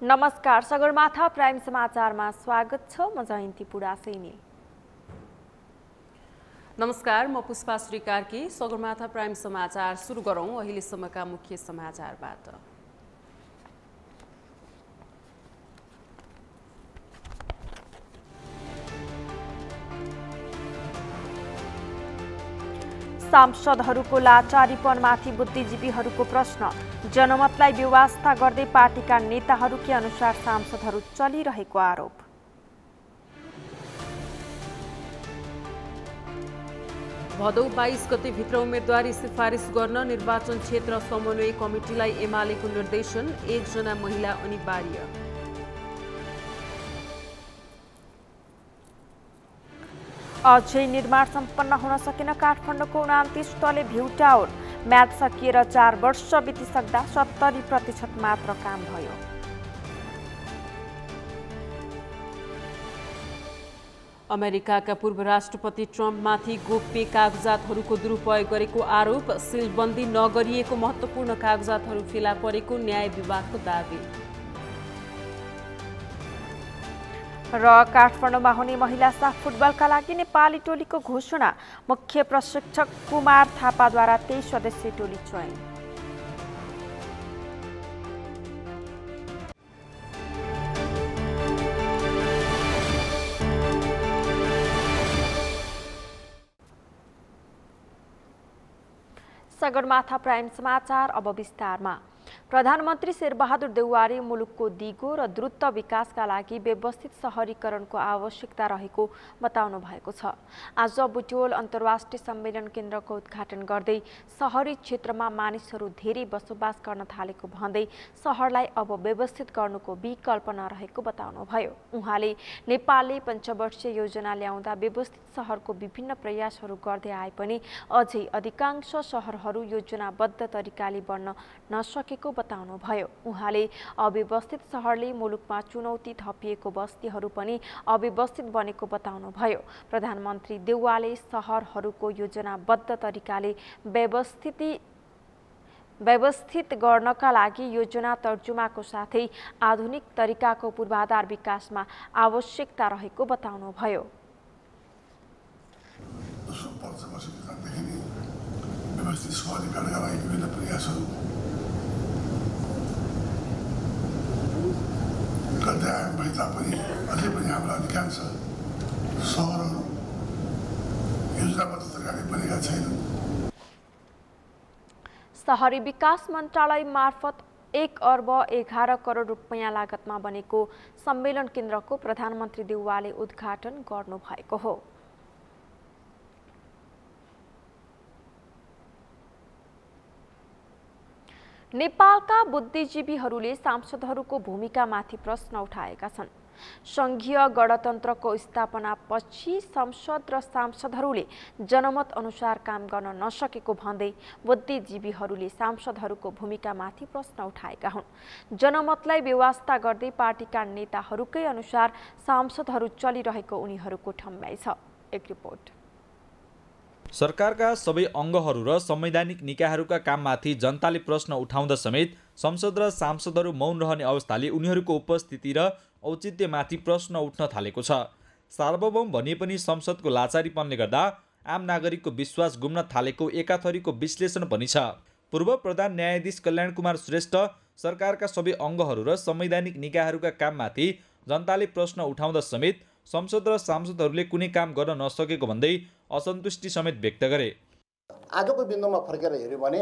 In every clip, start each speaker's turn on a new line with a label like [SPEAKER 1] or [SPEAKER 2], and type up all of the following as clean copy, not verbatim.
[SPEAKER 1] नमस्कार, सगरमाथा प्राइम समाचारमा स्वागत छ। म जयन्ती पुडासेनी।
[SPEAKER 2] नमस्कार, म पुष्पा श्रीकार्की। सगरमाथा प्राइम समाचार सुरु गरौँ अहिलेसम्मका मुख्य समाचारबाट।
[SPEAKER 1] सांसदहरूको लाचारीपनमाथि बुद्धिजीवीहरूको प्रश्न। जनमतलाई व्यवस्था गर्दै पार्टीका नेताहरूकै अनुसार सांसदहरू चलिरहेको आरोप।
[SPEAKER 2] भदौ 22 गतेभित्र उम्मेदवारी सिफारिस गर्न निर्वाचन क्षेत्र समन्वय कमिटीलाई एमालेको निर्देशन। 1 जना महिला अनिवार्य।
[SPEAKER 1] अझै निर्माण सम्पन्न हुन सकेन काठमाडौँको 29 तले भ्यू टावर। म्याद सकिएर 4 वर्ष बितिसक्दा 70% मात्र काम भयो।
[SPEAKER 2] अमेरिकाका पूर्व राष्ट्रपति ट्रम्पमाथि गोप्य कागजातहरूको दुरुपयोग गरेको आरोप। सिलबन्दी नगरिएको महत्त्वपूर्ण कागजातहरू फेला परेको न्याय विभागको दावी।
[SPEAKER 1] र काठमाडौँमा हुने महिला साफ फुटबलका लागि नेपाली टोलीको घोषणा। मुख्य प्रशिक्षक कुमार थापाद्वारा 23 सदस्यीय टोली चयन। सगरमाथा प्राइम समाचार अब विस्तारमा। प्रधानमन्त्री शेरबहादुर देउवाले मुलुकको दिगो र द्रुत विकासका लागि व्यवस्थित शहरीकरणको आवश्यकता रहेको बताउनु भएको छ। आज बुटवल अन्तर्राष्ट्रिय सम्मेलन केन्द्रको उद्घाटन गर्दै शहरी क्षेत्रमा मानिसहरू धेरै बसोबास गर्न थालेको भन्दै शहरलाई अब व्यवस्थित गर्नुको विकल्प नरहेको बताउनुभयो। उहाँले नेपालले पञ्चवर्षीय योजना ल्याउँदा व्यवस्थित शहरको विभिन्न प्रयासहरू गर्दै आए पनि अझै अधिकांश शहरहरू योजनाबद्ध तरिकाले बन्न नसकेको बताउनुभयो। उहाँले अव्यवस्थित शहरले मुलुकमा चुनौती थपिएको बस्तीहरू पनि अव्यवस्थित बनेको बताउनुभयो। प्रधानमन्त्री देउवाले शहरहरूको योजनाबद्ध तरिकाले व्यवस्थित गर्नका लागि योजना तर्जुमाको साथै आधुनिक तरिकाको पूर्वाधार विकासमा आवश्यकता रहेको बताउनुभयो।
[SPEAKER 3] गर्दै आयो भए तापनि अझै पनि हाम्रा अधिकांश सहरहरू योजनाबद्ध तरिकाले बनेका छैनन्।
[SPEAKER 1] शहरी विकास मन्त्रालय मार्फत 1 अर्ब 11 करोड रुपैयाँ लागतमा बनेको सम्मेलन केन्द्रको प्रधानमन्त्री देउवाले उद्घाटन गर्नुभएको हो। नेपालका बुद्धिजीवीहरूले सांसदहरूको भूमिकामाथि प्रश्न उठाएका छन्। संघीय गणतन्त्रको स्थापनापछि संसद र सांसदहरूले जनमत अनुसार काम गर्न नसकेको भन्दै बुद्धिजीवीहरूले सांसदहरूको भूमिकामाथि प्रश्न उठाएका हुन्। जनमतलाई व्यवस्था गर्दै पार्टीका नेताहरूकै अनुसार सांसदहरू चलिरहेको उनीहरूको ठम्याइ छ। एक रिपोर्ट।
[SPEAKER 4] सरकारका सबै अङ्गहरू र संवैधानिक निकायहरूका काममाथि जनताले प्रश्न उठाउँदा समेत संसद र सांसदहरू मौन रहने अवस्थाले उनीहरूको उपस्थिति र औचित्यमाथि प्रश्न उठ्न थालेको छ। सार्वभौम भनिए पनि संसदको लाचारीपनले गर्दा आम नागरिकको विश्वास गुम्न थालेको एकाथरीको विश्लेषण पनि छ। पूर्व प्रधान न्यायाधीश कल्याण कुमार श्रेष्ठ सरकारका सबै अङ्गहरू र संवैधानिक निकायहरूका काममाथि जनताले प्रश्न उठाउँदा समेत संसद र सांसदहरूले कुनै काम गर्न नसकेको भन्दै असन्तुष्टि समेत व्यक्त गरे।
[SPEAKER 5] आजको बिन्दुमा फर्केर हेऱ्यो भने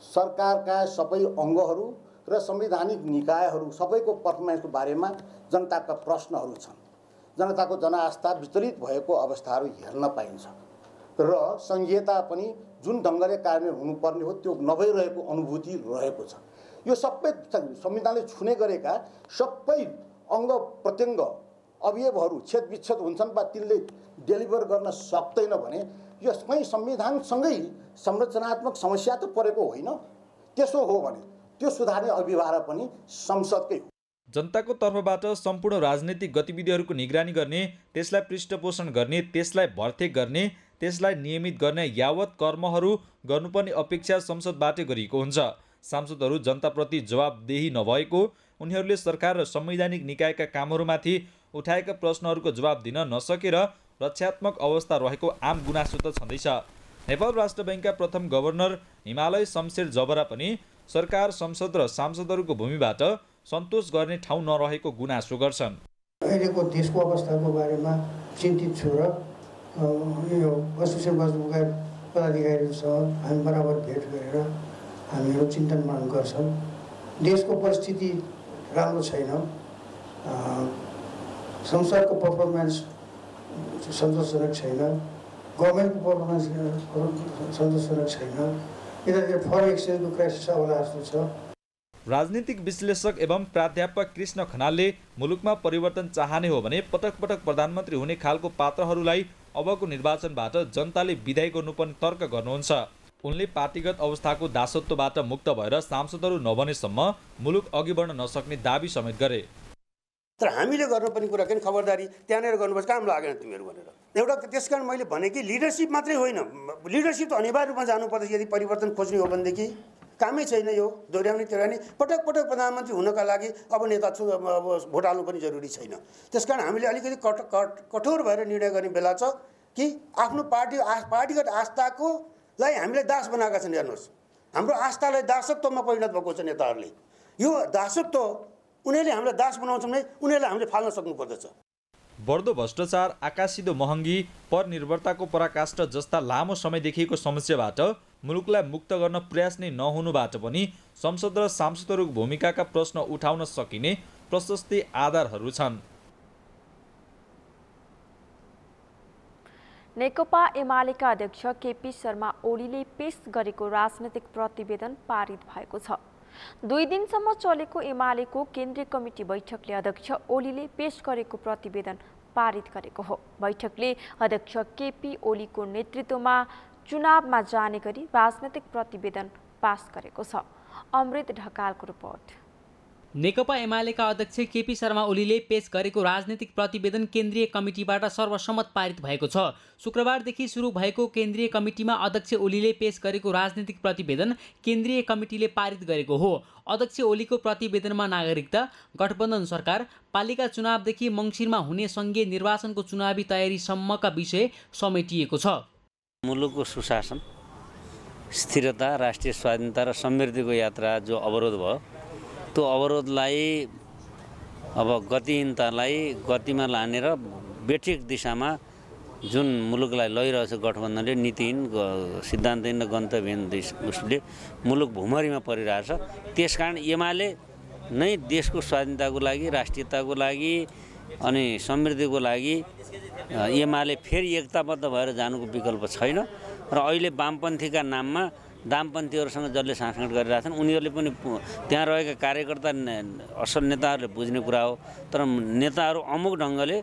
[SPEAKER 5] सरकारका सबै अङ्गहरू र संवैधानिक निकायहरू सबैको पर्फर्मेन्सको बारेमा जनताका प्रश्नहरू छन्। जनताको जनआस्था विचलित भएको अवस्थाहरू हेर्न पाइन्छ र संघीयता पनि जुन ढङ्गले कार्यान्वयन हुनुपर्ने हो त्यो नभइरहेको अनुभूति रहेको छ। यो सबै संविधानले छुने गरेका सबै अङ्ग प्रत्यङ्ग अवयवहरू छेदविच्छेद हुन्छन् वा तिनले डेलिभर गर्न सक्दैन भने यो कहीँ संविधानसँगै संरचनात्मक समस्या त परेको होइन। त्यसो हो भने त्यो सुधार्ने अभिभार पनि संसदकै हो।
[SPEAKER 4] जनताको तर्फबाट सम्पूर्ण राजनीतिक गतिविधिहरूको निगरानी गर्ने, त्यसलाई पृष्ठपोषण गर्ने, त्यसलाई भर्तेक गर्ने, त्यसलाई नियमित गर्ने यावत कर्महरू गर्नुपर्ने अपेक्षा संसदबाटै गरिएको हुन्छ। सांसदहरू जनताप्रति जवाबदेही नभएको, उनीहरूले सरकार र संवैधानिक निकायका कामहरूमाथि उठाएका प्रश्नहरूको जवाब दिन नसकेर रक्षात्मक अवस्था रहेको आम गुनासो त छँदैछ। नेपाल राष्ट्र बैंकका प्रथम गभर्नर हिमालय शमशेर जबरा पनि सरकार, संसद र सांसदहरूको भूमिबाट सन्तोष गर्ने ठाउँ नरहेको गुनासो गर्छन्।
[SPEAKER 6] अहिलेको देशको अवस्थाको बारेमा चिन्तित छु र यो असोसिएसन बजारका पदाधिकारीहरूसँग हामी बराबर भेट गरेर हामीहरू चिन्तन मनन गर्छौँ। देशको परिस्थिति राम्रो छैन, संसदको पर्फर्मेन्स सन्तोषजनक छैन, गभर्मेन्टको पर्फर्मेन्स सन्तोषजनक छैन, यतातिर फरेन एक्सचेन्जको क्राइसिस आउला जस्तो छ।
[SPEAKER 4] राजनीतिक विश्लेषक एवं प्राध्यापक कृष्ण खनालले मुलुकमा परिवर्तन चाहने हो भने पटक पटक प्रधानमन्त्री हुने खालको पात्रहरूलाई अबको निर्वाचनबाट जनताले विदाय गर्नुपर्ने तर्क गर्नुहुन्छ। उनले पार्टीगत अवस्थाको दासत्वबाट मुक्त भएर सांसदहरू नबनेसम्म मुलुक अघि बढ्न नसक्ने दाबी समेत गरे।
[SPEAKER 7] तर हामीले गर्नुपर्ने कुरा के खबरदारी त्यहाँनिर गर्नुपर्छ, काम लागेन तिमीहरू भनेर एउटा। त्यसकारण मैले भने कि लिडरसिप मात्रै होइन, लिडरसिप त अनिवार्य रूपमा जानुपर्छ। यदि परिवर्तन खोज्ने हो भनेदेखि कामै छैन यो दोहोऱ्याउने तेह्राउने। पटक पटक प्रधानमन्त्री हुनका लागि अब नेता अब भोट हाल्नु पनि जरुरी छैन। त्यसकारण हामीले अलिकति कठोर भएर निर्णय गर्ने बेला छ कि आफ्नो पार्टीगत आस्थाकोलाई हामीले दास बनाएका छन्। हेर्नुहोस्, हाम्रो आस्थालाई दासत्वमा परिणत भएको छ नेताहरूले। यो दासत्व उनीहरूले हामीलाई दास बनाउँछन् भने उनीहरूलाई हामीले फाल्न सक्नुपर्दछ।
[SPEAKER 4] बढ्दो भ्रष्टाचार, आकाशिदो महँगी, परनिर्भरताको पराकाष्ठ जस्ता लामो समय देखिएको समस्याबाट मुलुकलाई मुक्त गर्न प्रयास नै नहुनुबाट पनि संसद र सांसदहरूको भूमिकाका प्रश्न उठाउन सकिने प्रशस्तै आधारहरू छन्।
[SPEAKER 1] नेकपा एमालेका अध्यक्ष केपी शर्मा ओलीले पेश गरेको राजनैतिक प्रतिवेदन पारित भएको छ। 2 दिनसम्म चलेको एमालेको केन्द्रीय कमिटी बैठकले अध्यक्ष ओलीले पेश गरेको प्रतिवेदन पारित गरेको हो। बैठकले अध्यक्ष केपी ओलीको नेतृत्वमा चुनावमा जाने गरी राजनैतिक प्रतिवेदन पास गरेको छ। अमृत ढकालको रिपोर्ट।
[SPEAKER 8] नेकपा एमालेका अध्यक्ष केपी शर्मा ओलीले पेश गरेको राजनीतिक प्रतिवेदन केन्द्रीय कमिटीबाट सर्वसम्मत पारित भएको छ। शुक्रबारदेखि सुरु भएको केन्द्रीय कमिटीमा अध्यक्ष ओलीले पेश गरेको राजनीतिक प्रतिवेदन केन्द्रीय कमिटीले पारित गरेको हो। अध्यक्ष ओलीको प्रतिवेदनमा नागरिकता, गठबन्धन सरकार, पालिका चुनावदेखि मङ्सिरमा हुने सङ्घीय निर्वाचनको चुनावी तयारीसम्मका विषय समेटिएको छ।
[SPEAKER 9] मुलुकको सुशासन, स्थिरता, राष्ट्रिय स्वाधीनता र समृद्धिको यात्रा जो अवरोध भयो, त्यो अवरोधलाई अब गतिहीनतालाई गतिमा लाने र बेठिक दिशामा जुन मुलुकलाई लैरहेछ गठबन्धनले नीतिहीन, सिद्धान्तहीन र गन्तव्यहीन उसले मुलुक भुमरीमा परिरहेछ। त्यसकारण एमाले नै देशको स्वाधीनताको लागि, राष्ट्रियताको लागि अनि समृद्धिको लागि एमाले फेरि एकताबद्ध भएर जानुको विकल्प छैन। र अहिले वामपन्थीका नाममा दामपन्थीहरूसँग जसले साँठगाँठ गरिरहेछन् उनीहरूले पनि त्यहाँ रहेका कार्यकर्ता असल नेताहरूले बुझ्ने कुरा हो। तर नेताहरू अमुक ढङ्गले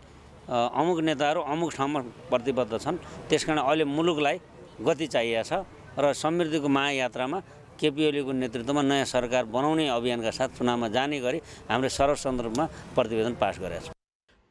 [SPEAKER 9] अमुक नेताहरू अमुक ठाउँमा प्रतिबद्ध छन्। त्यसकारण अहिले मुलुकलाई गति चाहिएको छ र समृद्धिको महायात्रामा केपी ओलीको नेतृत्वमा नयाँ सरकार बनाउने अभियानका साथ चुनावमा जाने गरी हामीले सर्वसन्दर्भमा प्रतिवेदन पास गरेका छौँ।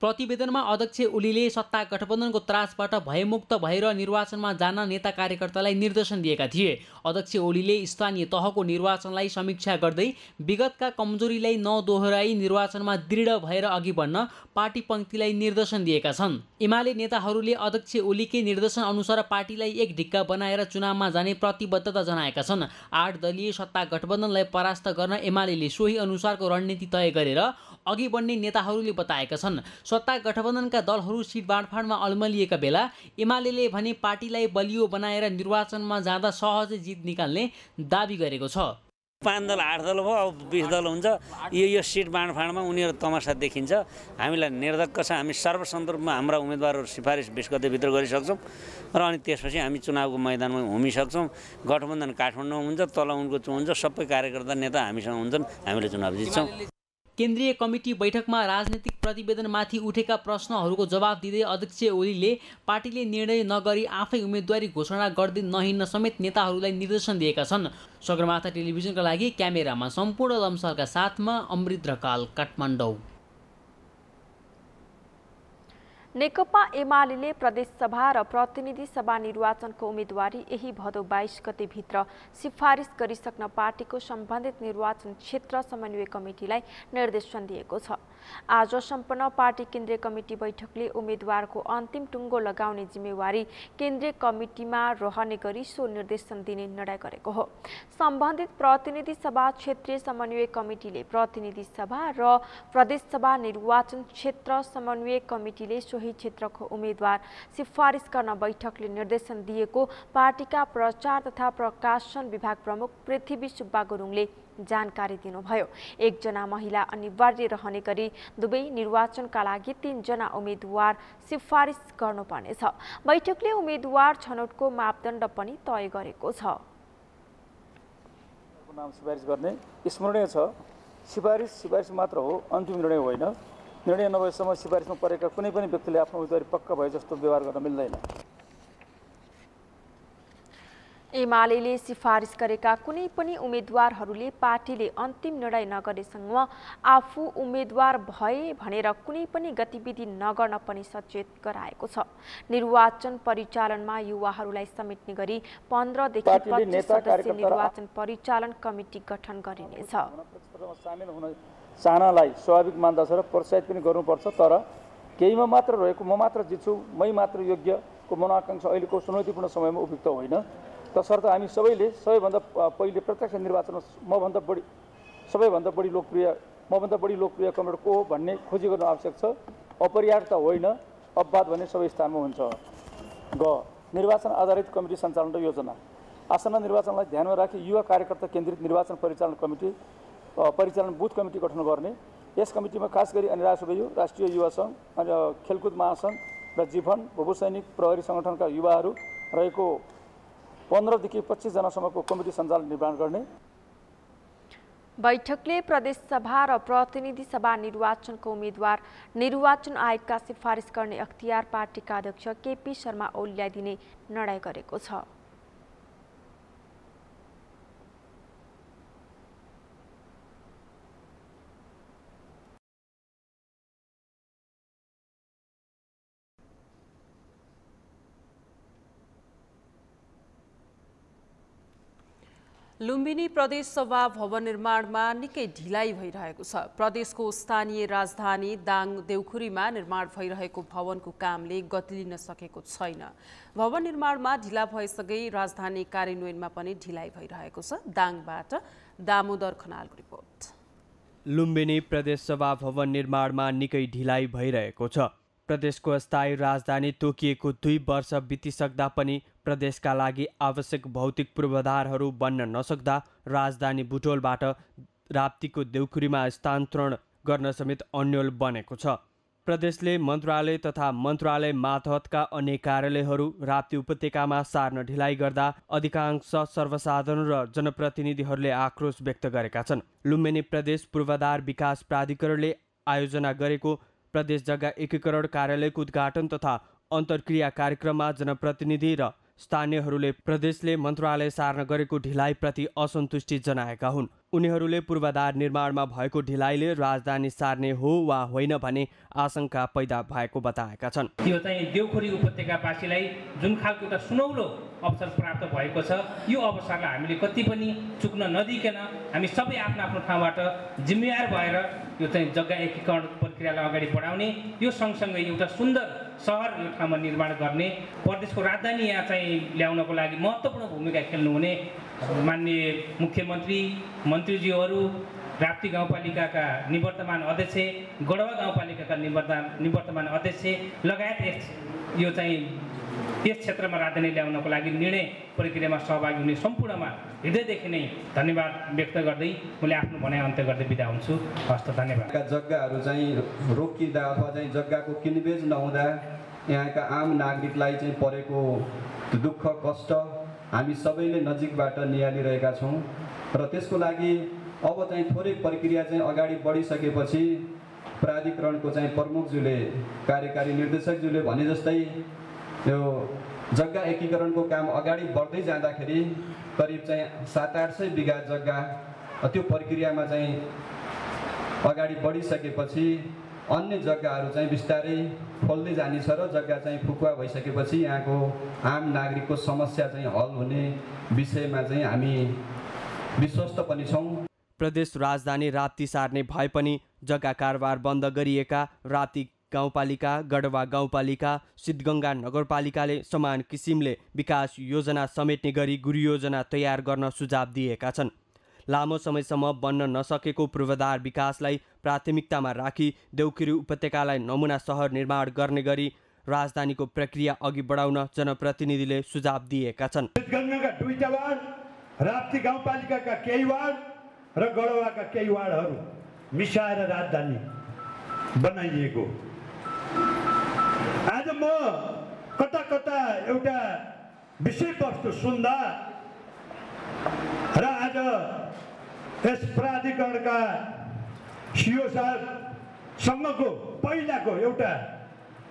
[SPEAKER 8] प्रतिवेदनमा अध्यक्ष ओलीले सत्ता गठबन्धनको त्रासबाट भयमुक्त भएर निर्वाचनमा जान नेता कार्यकर्तालाई निर्देशन दिएका थिए। अध्यक्ष ओलीले स्थानीय तहको निर्वाचनलाई समीक्षा गर्दै विगतका कमजोरीलाई नदोहोऱ्याई निर्वाचनमा दृढ भएर अघि बढ्न पार्टी पङ्क्तिलाई निर्देशन दिएका छन्। एमाले नेताहरूले अध्यक्ष ओलीकै निर्देशन अनुसार पार्टीलाई एक ढिक्का बनाएर चुनावमा जाने प्रतिबद्धता जनाएका छन्। 8 दलीय सत्ता गठबन्धनलाई परास्त गर्न एमालेले सोही अनुसारको रणनीति तय गरेर अघि बढ्ने नेताहरूले बताएका छन्। सत्ता गठबन्धनका दलहरू सिट बाँडफाँडमा अल्मलिएका बेला एमालेले भने पार्टीलाई बलियो बनाएर निर्वाचनमा जाँदा सहजै जित निकाल्ने दाबी गरेको छ।
[SPEAKER 9] 5 दल 8 दल भयो, अब 20 दल हुन्छ। यो सिट बाँडफाँडमा उनीहरू तमासा देखिन्छ। हामीलाई निर्धक्क छ। हामी सर्वसन्दर्भमा हाम्रा उम्मेदवारहरू सिफारिस 20 गतेभित्र गरिसक्छौँ र अनि त्यसपछि हामी चुनावको मैदानमा हुमिसक्छौँ। गठबन्धन काठमाडौँमा हुन्छ, तल उनको हुन्छ, सबै कार्यकर्ता नेता हामीसँग हुन्छन्, हामीले चुनाव जित्छौँ।
[SPEAKER 8] केन्द्रीय कमिटी बैठकमा राजनीतिक प्रतिवेदनमाथि उठेका प्रश्नहरूको जवाब दिँदै अध्यक्ष ओलीले पार्टीले निर्णय नगरी आफै उम्मेदवारी घोषणा गर्दै नहिँड्न समेत नेताहरूलाई निर्देशन दिएका छन्। सगरमाथा टेलिभिजनका लागि क्यामेरामा सम्पूर्ण लम्सालका साथमा अमृत ढकाल, काठमाडौँ।
[SPEAKER 1] नेकपा एमाले प्रदेशसभा र प्रतिनिधि सभा निर्वाचनको उम्मेदवारी यही भदौ 22 गतेभित्र सिफारिस गरिसक्न पार्टीको सम्बन्धित निर्वाचन क्षेत्र समन्वय कमिटीलाई निर्देशन दिएको छ। आज सम्पन्न पार्टी केन्द्रीय कमिटी बैठकले उम्मेदवारको अन्तिम टुङ्गो लगाउने जिम्मेवारी केन्द्रीय कमिटीमा रहने गरी सो निर्देशन दिने निर्णय गरेको हो। सम्बन्धित प्रतिनिधि सभा क्षेत्रीय समन्वय कमिटीले प्रतिनिधि सभा र प्रदेशसभा निर्वाचन क्षेत्र समन्वय कमिटीले सोही क्षेत्रको उम्मेदवार सिफारिस गर्न बैठकले निर्देशन दिएको पार्टीका प्रचार तथा प्रकाशन विभाग प्रमुख पृथ्वी सुब्बा गुरुङले जानकारी दिनुभयो। एकजना महिला अनिवार्य रहने गरी दुवै निर्वाचनका लागि 3 जना उम्मेदवार सिफारिस गर्नुपर्नेछ। बैठकले उम्मेदवार छनौटको मापदण्ड पनि तय गरेको छ।
[SPEAKER 10] नाम सिफारिस गर्ने स्मरणीय छ। सिफारिस मात्र हो, अन्तिम निर्णय होइन। निर्णय नभएसम्म सिफारिसमा परेका कुनै पनि व्यक्तिले आफ्नो उम्मेदवारी पक्का भए जस्तो व्यवहार गर्न मिल्दैन।
[SPEAKER 1] एमाले सिफारिस गरेका कुनै पनि उम्मेदवारहरूले पार्टीले अन्तिम निर्णय नगरेसम्म आफू उम्मेदवार भए भनेर कुनै पनि गतिविधि नगर्न पनि सचेत गराएको छ। निर्वाचन परिचालनमा युवाहरूलाई समेट्ने गरी 15 देखि 25 सदस्यीय निर्वाचन परिचालन कमिटी गठन गरिनेछ।
[SPEAKER 10] सामेल हुन चाहनालाई स्वाभाविक मान्दछ र प्रोत्साहित पनि गर्नुपर्छ। तर केहीमा मात्र रहेको म मात्र जित्छु, मै मात्र योग्यको मनोआकांक्षा अहिलेको चुनौतीपूर्ण समयमा उपयुक्त होइन। तसर्थ हामी सबैले सबैभन्दा पहिले प्रत्यक्ष निर्वाचनमा सबैभन्दा बढी लोकप्रिय कमरेड को हो भन्ने खोजी गर्न आवश्यक छ। अपरिहार्य होइन, अपवाद भन्ने सबै स्थानमा हुन्छ। निर्वाचन आधारित कमिटी सञ्चालन र योजना। आसन्न निर्वाचनलाई ध्यानमा राखी युवा कार्यकर्ता केन्द्रित निर्वाचन परिचालन बुथ कमिटी गठन गर्ने। यस कमिटीमा खास गरी अनिरा सुबेयु, राष्ट्रिय युवा सङ्घ, खेलकुद महासङ्घ र जीवन भूसैनिक प्रहरी सङ्गठनका युवाहरू रहेको 15 देखि 25 जनासम्मको कमिटी सञ्चालन निर्माण गर्ने।
[SPEAKER 1] बैठकले प्रदेशसभा र प्रतिनिधि सभा निर्वाचनको उम्मेदवार निर्वाचन आयोगका सिफारिस गर्ने अख्तियार पार्टीका अध्यक्ष केपी शर्मा ओलीलाई दिने निर्णय गरेको छ।
[SPEAKER 2] लुम्बिनी प्रदेश सभा भवन निर्माणमा निकै ढिलाइ भइरहेको छ। प्रदेशको स्थानीय राजधानी दाङ देउखुरीमा निर्माण भइरहेको भवनको कामले गति लिन सकेको छैन। भवन निर्माणमा ढिला भएसँगै राजधानी कार्यान्वयनमा पनि ढिलाइ भइरहेको छ। दाङबाट दामोदर खनालको रिपोर्ट।
[SPEAKER 11] लुम्बिनी प्रदेश सभा भवन निर्माणमा निकै ढिलाइ भइरहेको छ। प्रदेशको स्थायी राजधानी तोकिएको 2 वर्ष बितिसक्दा पनि प्रदेशका लागि आवश्यक भौतिक पूर्वाधारहरू बन्न नसक्दा राजधानी बुटोलबाट राप्तीको देउखुरीमा स्थानान्तरण गर्न समेत अन्यल बनेको छ। प्रदेशले मन्त्रालय तथा मन्त्रालय मातहतका अन्य कार्यालयहरू राप्ती उपत्यकामा सार्न ढिलाइ गर्दा अधिकांश सर्वसाधारण र जनप्रतिनिधिहरूले आक्रोश व्यक्त गरेका छन्। लुम्बिनी प्रदेश पूर्वाधार विकास प्राधिकरणले आयोजना गरेको प्रदेश जग्गा एकीकरण कार्यालयको उद्घाटन तथा अन्तर्क्रिया कार्यक्रममा जनप्रतिनिधि र स्थानीयहरूले प्रदेशले मन्त्रालय सार्न गरेको ढिलाइप्रति असन्तुष्टि जनाएका हुन्। उनीहरूले पूर्वाधार निर्माणमा भएको ढिलाइले राजधानी सार्ने हो वा होइन भन्ने आशंका पैदा भएको बताएका छन्।
[SPEAKER 12] यो चाहिँ देउखुरी उपत्यकावासीलाई जुन खालको एउटा सुनौलो अवसर प्राप्त भएको छ, यो अवसरलाई हामीले कति पनि चुक्न नदिकन हामी सबै आफ्नो आफ्नो ठाउँबाट जिम्मेवार भएर यो चाहिँ जग्गा एकीकरण प्रक्रियालाई अगाडि बढाउने, यो सँगसँगै एउटा सुन्दर सहर यो ठाउँमा निर्माण गर्ने, प्रदेशको राजधानी यहाँ चाहिँ ल्याउनको लागि महत्त्वपूर्ण भूमिका खेल्नुहुने माननीय मुख्यमन्त्री, मन्त्रीज्यूहरू, राप्ती गाउँपालिकाका निवर्तमान अध्यक्ष, गढवा गाउँपालिकाका निवर्तमान अध्यक्ष लगायत यो चाहिँ यस क्षेत्रमा राजधानी ल्याउनको लागि निर्णय प्रक्रियामा सहभागी हुने सम्पूर्णमा हृदयदेखि नै धन्यवाद व्यक्त गर्दै मैले आफ्नो भनाइ अन्त्य गर्दै बिदा हुन्छु। हस्त धन्यवाद।
[SPEAKER 13] जग्गाहरू चाहिँ रोकिँदा अथवा चाहिँ जग्गाको किनबेच नहुँदा यहाँका आम नागरिकलाई चाहिँ परेको दुःख कष्ट हामी सबैले नजिकबाट निहालिरहेका छौँ र त्यसको लागि अब चाहिँ थोरै प्रक्रिया चाहिँ अगाडि बढिसकेपछि प्राधिकरणको चाहिँ प्रमुखज्यूले, कार्यकारी निर्देशकज्यूले भने जस्तै यो जग्गा एकीकरणको काम अगाडि बढ्दै जाँदाखेरि करिब चाहिँ 700-800 बिघा जग्गा त्यो प्रक्रियामा चाहिँ अगाडि बढिसकेपछि अन्य जग्गाहरू चाहिँ बिस्तारै खोल्दै जानेछ र जग्गा चाहिँ फुकुवा भइसकेपछि यहाँको आम नागरिकको समस्या चाहिँ हल हुने विषयमा चाहिँ हामी विश्वस्त पनि छौँ।
[SPEAKER 11] प्रदेश राजधानी राप्ती सार्ने भए पनि जग्गा कारोबार बन्द गरिएका राप्ती गाउँपालिका, गढवा गाउँपालिका, सिद्धगङ्गा नगरपालिकाले समान किसिमले विकास योजना समेट्ने गरी गुरुयोजना तयार गर्न सुझाव दिएका छन्। लामो समयसम्म बन्न नसकेको पूर्वाधार विकासलाई प्राथमिकतामा राखी देउखुरी उपत्यकालाई नमुना सहर निर्माण गर्ने गरी राजधानीको प्रक्रिया अघि बढाउन जनप्रतिनिधिले सुझाव दिएका छन्।
[SPEAKER 14] सिद्धगङ्गाका 2 वार्ड, राप्ती गाउँपालिकाका केही वार्ड र गढवाका केही वार्डहरू मिसाएर राजधानी बनाइएको। आज म कता कता एउटा विषयवस्तु सुन्दा र आज यस प्राधिकरणका सिओ साहबसँगको पहिलाको एउटा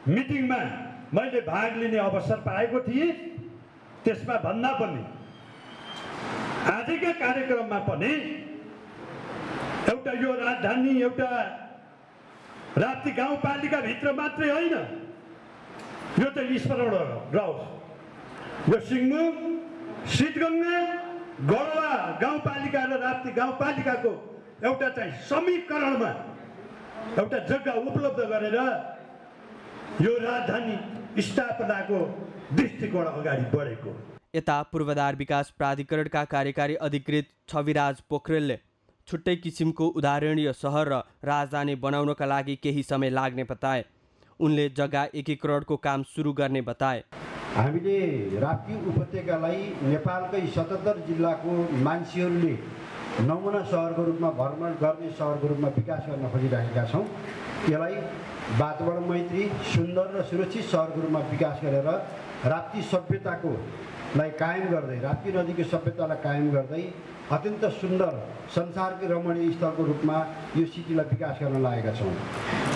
[SPEAKER 14] मिटिङमा मैले भाग लिने अवसर पाएको थिएँ। त्यसमा भन्दा पनि आजका कार्यक्रममा पनि एउटा यो राजधानी एउटा राप्ती गाउँपालिकाभित्र मात्रै होइन, यो चाहिँ स्मरण रहोस्। यो सिङ्गु, सिद्धगङ्गा, गढवा गाउँपालिका र राप्ती गाउँपालिकाको एउटा चाहिँ समीकरणमा एउटा जग्गा उपलब्ध गरेर यो राजधानी स्थापनाको दृष्टिकोण अगाडि बढेको।
[SPEAKER 11] यता पूर्वाधार विकास प्राधिकरणका कार्यकारी अधिकृत छविराज पोखरेलले छुट्टै किसिमको उदाहरणीय सहर र राजधानी बनाउनका लागि केही समय लाग्ने बताए। उनले जग्गा एकीकरणको काम सुरु गर्ने बताए।
[SPEAKER 15] हामीले राप्ती उपत्यकालाई नेपालकै 77 जिल्लाको मान्छेहरूले नमुना सहरको रूपमा भ्रमण गर्ने सहरको रूपमा विकास गर्न खोजिरहेका छौँ। यसलाई वातावरण मैत्री, सुन्दर र सुरक्षित सहरको रूपमा विकास गरेर राप्ती सभ्यतालाई कायम गर्दै, राप्ती नदीको सभ्यतालाई कायम गर्दै अत्यन्त सुन्दर संसारकै रमणीय स्थलको रूपमा यो सिटीलाई विकास गर्न लागेका छौँ।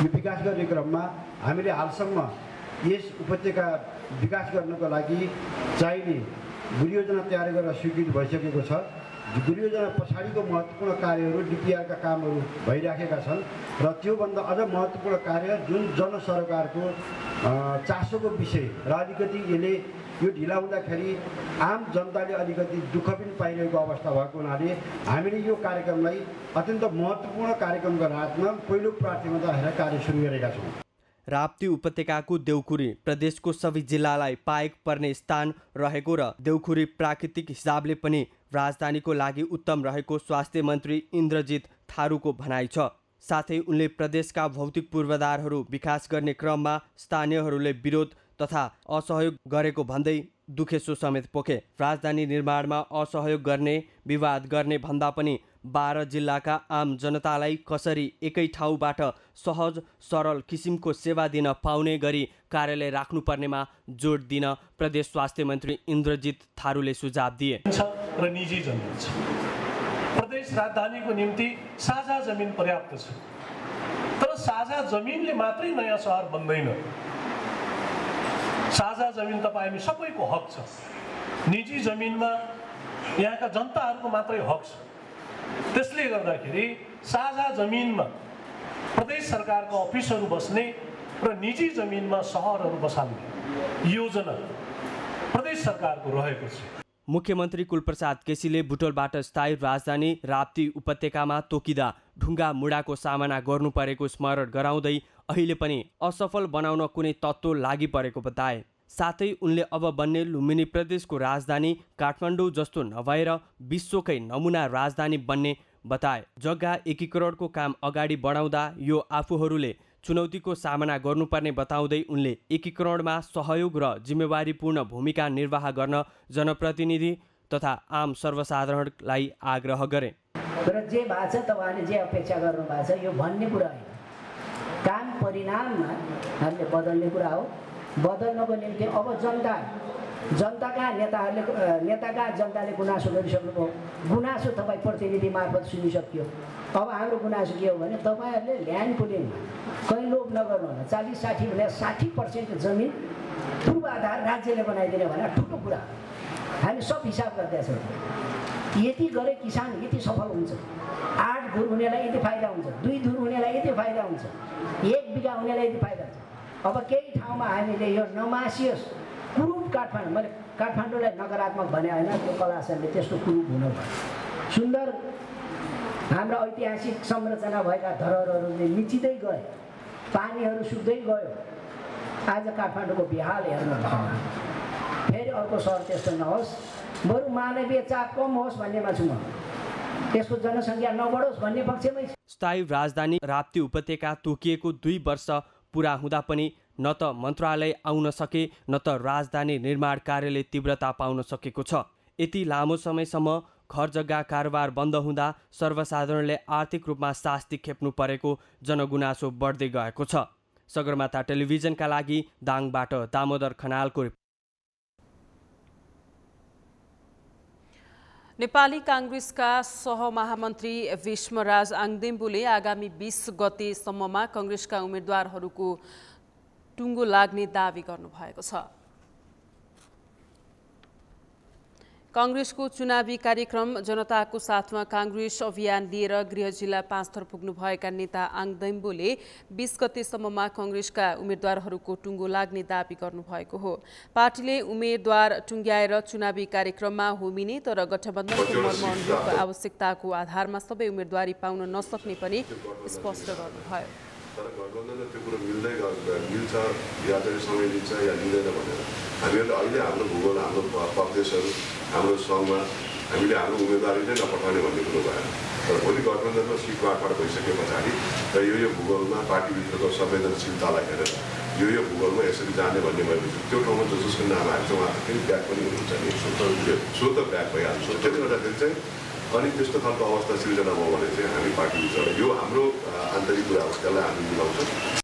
[SPEAKER 15] यो विकास गर्ने क्रममा हामीले हालसम्म यस उपत्यका विकास गर्नको लागि चाहिने गुरुयोजना तयार गरेर स्वीकृति भइसकेको छ। गुरुयोजना पछाडिको महत्त्वपूर्ण कार्यहरू डिपिआरका कामहरू भइराखेका छन् र त्योभन्दा अझ महत्त्वपूर्ण कार्य जुन जनसरोकारको चासोको विषय र अलिकति यसले यो ढिला हुँदाखेरि आम जनताले अलिकति दुःख पनि पाइरहेको अवस्था भएको हुनाले हामीले यो कार्यक्रमलाई अत्यन्त महत्त्वपूर्ण कार्यक्रमको रातमा पहिलो प्राथमिकता राखेर कार्य सुरु गरेका छौँ।
[SPEAKER 11] राप्ती उपत्यकाको देउखुरी प्रदेशको सबै जिल्लालाई पाएक पर्ने स्थान रहेको र देउखुरी प्राकृतिक हिसाबले पनि राजधानीको लागि उत्तम रहेको स्वास्थ्य मन्त्री इन्द्रजित थारूको भनाइ छ। साथै उनले प्रदेशका भौतिक पूर्वाधारहरू विकास गर्ने क्रममा स्थानीयहरूले विरोध तथा असहयोग गरेको भन्दै दुखेसो समेत पोखे। राजधानी निर्माणमा असहयोग गर्ने, विवाद गर्ने भन्दा पनि 12 जिल्लाका आम जनतालाई कसरी एकै ठाउँबाट सहज सरल किसिमको सेवा दिन पाउने गरी कार्यालय राख्नुपर्नेमा जोड दिन प्रदेश स्वास्थ्य मन्त्री इन्द्रजित थारूले सुझाव दिए।
[SPEAKER 16] र निजी जमिन छ। प्रदेश राजधानीको निम्ति साझा जमिन पर्याप्त छ, तर साझा जमिनले मात्रै नयाँ सहर बन्दैन। साझा जमिन तपाईँ हामी सबैको हक छ। निजी जमिनमा यहाँका जनताहरूको मात्रै हक छ। त्यसले गर्दाखेरि साझा जमिनमा प्रदेश सरकारको अफिसहरू बस्ने र निजी जमिनमा सहरहरू बसाल्ने योजना प्रदेश सरकारको रहेको छ।
[SPEAKER 11] मुख्यमन्त्री कुलप्रसाद केसीले बुटोलबाट स्थायी राजधानी राप्ती उपत्यकामा तोकिँदा ढुङ्गा मुढाको सामना गर्नु परेको स्मरण गराउँदै अहिले पनि असफल बनाउन कुनै तत्त्व लागि परेको बताए। साथै उनले अब बन्ने लुम्बिनी प्रदेशको राजधानी काठमाडौँ जस्तो नभएर विश्वकै नमुना राजधानी बन्ने बताए। जग्गा एकीकरणको काम अगाडि बढाउँदा यो आफूहरूले चुनौतीको सामना गर्नुपर्ने बताउँदै उनले एकीकरणमा सहयोग र जिम्मेवारीपूर्ण भूमिका निर्वाह गर्न जनप्रतिनिधि तथा आम सर्वसाधारणलाई आग्रह गरे।
[SPEAKER 17] तर जे भएको छ तपाईँले जे अपेक्षा गर्नु भएको छ यो भन्ने कुरा होइन, काम परिणाममा हामीले बदल्ने कुरा हो। बदल्नको निम्ति अब जनताका नेताका जनताले गुनासो गरिसक्नुभयो। गुनासो तपाईँ प्रतिनिधि मार्फत सुनिसक्यो। अब हाम्रो गुनासो के हो भने तपाईँहरूले ल्यान्ड पुलिङमा कहीँ लोभ नगर्नु होला। 40-60 भने 60% जमिन पूर्वाधार राज्यले बनाइदिने भने ठुलो कुरा। हामी सब हिसाब गर्दैछौँ। यति गरे किसान यति सफल हुन्छ। 8 धुर हुनेलाई यति फाइदा हुन्छ, 2 धुर हुनेलाई यति फाइदा हुन्छ, 1 बिघा हुनेलाई यति फाइदा हुन्छ। अब केही ठाउँमा हामीले यो नमासियोस् कुरूप काठमाडौँ, मैले काठमाडौँलाई नकारात्मक भने होइन, त्यो कलासनले त्यस्तो कुरूप हुनु भयो। सुन्दर हाम्रा ऐतिहासिक संरचना भएका धरोहरहरूले मिचिँदै गए, पानीहरू सुक्दै गयो। आज काठमाडौँको बिहाल हेर्नु फेरि अर्को सहर त्यस्तो नहोस्, बरु मानवीय चाप कम होस् भन्नेमा छु म, त्यसको जनसङ्ख्या नबढोस् भन्ने पक्षमै छु।
[SPEAKER 11] स्थायी राजधानी राप्ती उपत्यका तोकिएको 2 वर्ष पुरा हुँदा पनि न त मन्त्रालय आउन सके न त राजधानी निर्माण कार्यले तीव्रता पाउन सकेको छ। यति लामो समयसम्म घर जग्गा कारोबार बन्द हुँदा सर्वसाधारणले आर्थिक रूपमा शास्ति खेप्नु परेको जनगुनासो बढ्दै गएको छ। सगरमाथा टेलिभिजनका लागि दाङबाट दामोदर खनालको रिपोर्ट।
[SPEAKER 2] नेपाली कांग्रेसका सहमहामन्त्री भीष्मराज आङदेम्बुले आगामी 20 गतेसम्ममा कांग्रेसका उम्मेदवारहरूको टुङ्गो लाग्ने दावी गर्नुभएको छ। कांग्रेसको चुनावी कार्यक्रम जनताको साथमा कांग्रेस अभियान लिएर गृह जिल्ला 5 थर पुग्नुभएका नेता आङदेम्बुले 20 गतेसम्ममा कांग्रेसका उम्मेदवारहरूको टुङ्गो लाग्ने दावी गर्नुभएको हो। पार्टीले उम्मेदवार टुङ्ग्याएर चुनावी कार्यक्रममा होमिने तर गठबन्धनको मर्मअनुरूप आवश्यकताको आधारमा सबै उम्मेदवारी पाउन नसक्ने पनि स्पष्ट गर्नुभयो।
[SPEAKER 18] तर गठबन्धनले त्यो कुरो मिल्छ या चाहिँ समय लिन्छ या लिँदैन भनेर हामीहरूले अहिले हाम्रो भूगोल, हाम्रो प्रदेशहरू, हाम्रो सङ्घमा हामीले हाम्रो उम्मेदवारी नै नपठाउने भन्ने कुरो भएन। तर भोलि गठबन्धनमा सिट बाँडफाँड भइसके पछाडि र यो भूगोलमा पार्टीभित्रको संवेदनशीलतालाई हेरेर यो भूगोलमा यसरी जाने भन्ने भएपछि त्यो ठाउँमा जसको नाम आएको छ उहाँ फेरि ब्याक पनि हुनुहुन्छ नि, स्वत ब्याक भइहाल्छ। त्यसले गर्दाखेरि चाहिँ अनि त्यस्तो खालको अवस्था सिर्जना भयो भने चाहिँ हामी पार्टीभित्र यो हाम्रो आन्तरिक कुरा हो, त्यसलाई हामी मिलाउँछौँ।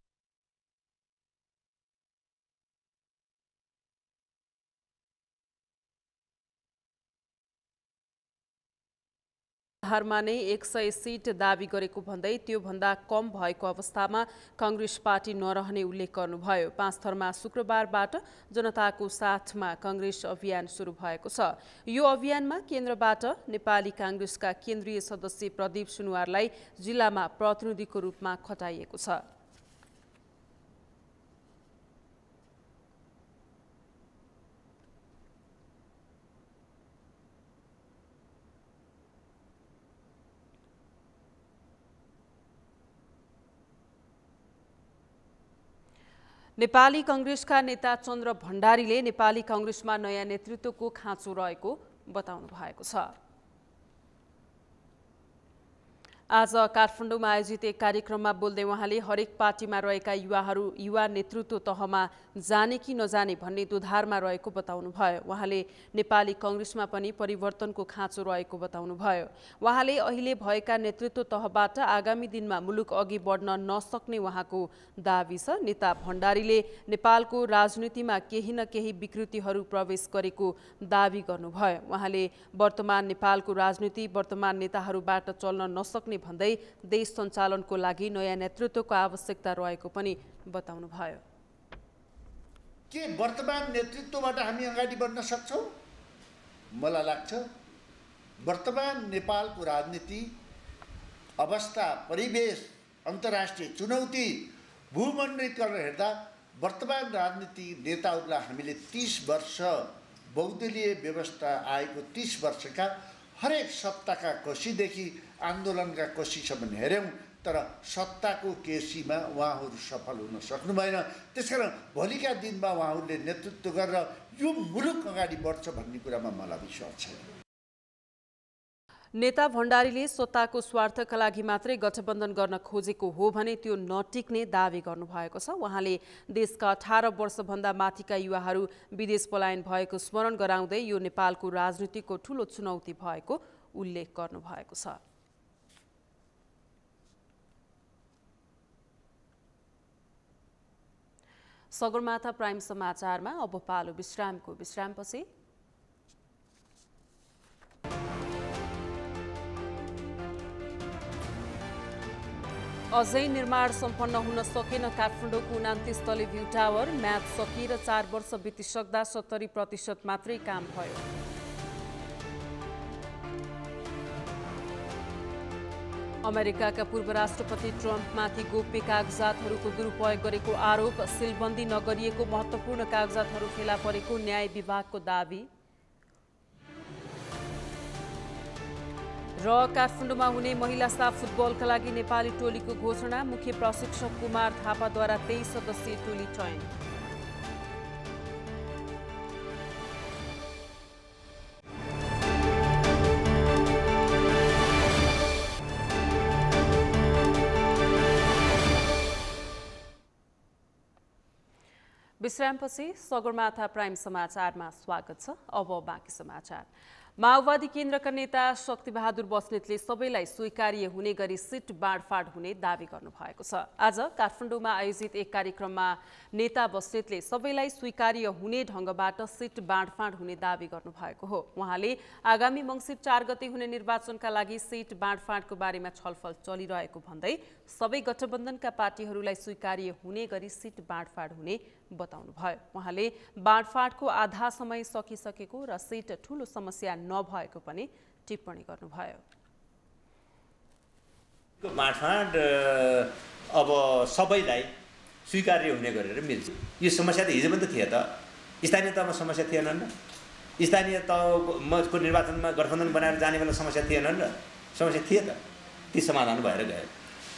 [SPEAKER 2] हारमा नै 100 सिट दावी गरेको भन्दै त्यो भन्दा कम भएको अवस्थामा कांग्रेस पार्टी नरहने उल्लेख गर्नुभयो। 5 थरमा शुक्रबारबाट जनताको साथमा कांग्रेस अभियान सुरु भएको छ। यो अभियानमा केन्द्रबाट नेपाली कांग्रेसका केन्द्रीय सदस्य प्रदीप सुनुवारलाई जिल्लामा प्रतिनिधिको रूपमा खटाइएको छ। नेपाली कांग्रेसका नेता चन्द्र भण्डारीले नेपाली कांग्रेसमा नयाँ नेतृत्वको खाँचो रहेको बताउनु भएको छ। आज काठमाडौँमा आयोजित एक कार्यक्रममा बोल्दै उहाँले हरेक पार्टीमा रहेका युवाहरू युवा नेतृत्व तहमा जाने कि नजाने भन्ने दुधारमा रहेको बताउनुभयो। उहाँले नेपाली कांग्रेसमा पनि परिवर्तनको खाँचो रहेको बताउनुभयो। उहाँले अहिले भएका नेतृत्व तहबाट आगामी दिनमा मुलुक अघि बढ्न नसक्ने उहाँको दावी छ। नेता भण्डारीले नेपालको राजनीतिमा केही न केही विकृतिहरू प्रवेश गरेको दावी गर्नुभयो। उहाँले वर्तमान नेपालको राजनीति वर्तमान नेताहरूबाट चल्न नसक्ने भन्दै देश सञ्चालनको लागि नयाँ नेतृत्वको आवश्यकता रहेको पनि बताउनुभयो।
[SPEAKER 19] के वर्तमान नेतृत्वबाट हामी अगाडि बढ्न सक्छौँ? मलाई लाग्छ वर्तमान नेपालको राजनीति अवस्था, परिवेश, अन्तर्राष्ट्रिय चुनौती, भूमण्डलीकरण हेर्दा वर्तमान राजनीति नेताहरूलाई हामीले 30 वर्ष बहुदलीय व्यवस्था आएको 30 वर्षका हरेक सत्ताका कोशीदेखि आन्दोलनका कोशीसम्म हेऱ्यौँ, तर सत्ताको केसीमा उहाँहरू सफल हुन सक्नु भएन। त्यसकारण भोलिका दिनमा उहाँहरूले नेतृत्व गरेर यो मुलुक अगाडि बढ्छ भन्ने कुरामा मलाई विश्वास छैन।
[SPEAKER 2] नेता भण्डारीले सत्ताको स्वार्थका लागि मात्रै गठबन्धन गर्न खोजेको हो भने त्यो नटिक्ने दावी गर्नुभएको छ। उहाँले देशका 18 वर्षभन्दा माथिका युवाहरू विदेश पलायन भएको स्मरण गराउँदै यो नेपालको राजनीतिको ठूलो चुनौती भएको उल्लेख गर्नुभएको छ। सगरमाथा प्राइम समाचारमा अब पालो विश्रामको। विश्रामपछि अझै निर्माण सम्पन्न हुन सकेन काठमाडौँको 29 तले भ्यू टावर। म्याच सकिएर 4 वर्ष बितिसक्दा 70% मात्रै काम भयो। अमेरिकाका पूर्व राष्ट्रपति ट्रम्पमाथि गोप्य कागजातहरूको दुरुपयोग गरेको आरोप, सिलबन्दी नगरिएको महत्त्वपूर्ण कागजातहरू फेला परेको न्याय विभागको दावी। र काठमाडौँमा हुने महिला साफ फुटबलका लागि नेपाली टोलीको घोषणा, मुख्य प्रशिक्षक कुमार थापाद्वारा 23 सदस्यीय टोली चयन। विश्रामपछि सगरमाथा प्राइम समाचारमा स्वागत छ। अब बाँकी समाचार। माओवादी केन्द्रका नेता शक्तिबहादुर बस्नेतले सबैलाई स्वीकार्य हुने गरी सिट बाँडफाँड हुने दावी गर्नुभएको छ। आज काठमाडौँमा आयोजित एक कार्यक्रममा नेता बस्नेतले सबैलाई स्वीकार्य हुने ढङ्गबाट सिट बाँडफाँड हुने दावी गर्नुभएको हो। उहाँले आगामी मङ्सिर 4 गते हुने निर्वाचनका लागि सिट बाँडफाँडको बारेमा छलफल चलिरहेको भन्दै सबै गठबन्धनका पार्टीहरूलाई स्वीकार्य हुने गरी सिट बाँडफाँड हुने बताउनुभयो। उहाँले बाँडफाँडको आधा समय सकिसकेको र सिट ठूलो समस्या नभएको पनि टिप्पणी गर्नुभयो।
[SPEAKER 20] बाँडफाँड अब सबैलाई स्वीकार्य हुने गरेर मिल्छ। यो समस्या त हिजो पनि त थियो त, स्थानीय तहमा समस्या थिएन र, स्थानीय तहको निर्वाचनमा गठबन्धन बनाएर जाने बेला समस्या थिएन र, समस्या थिए त, ती समाधान भएर गयो।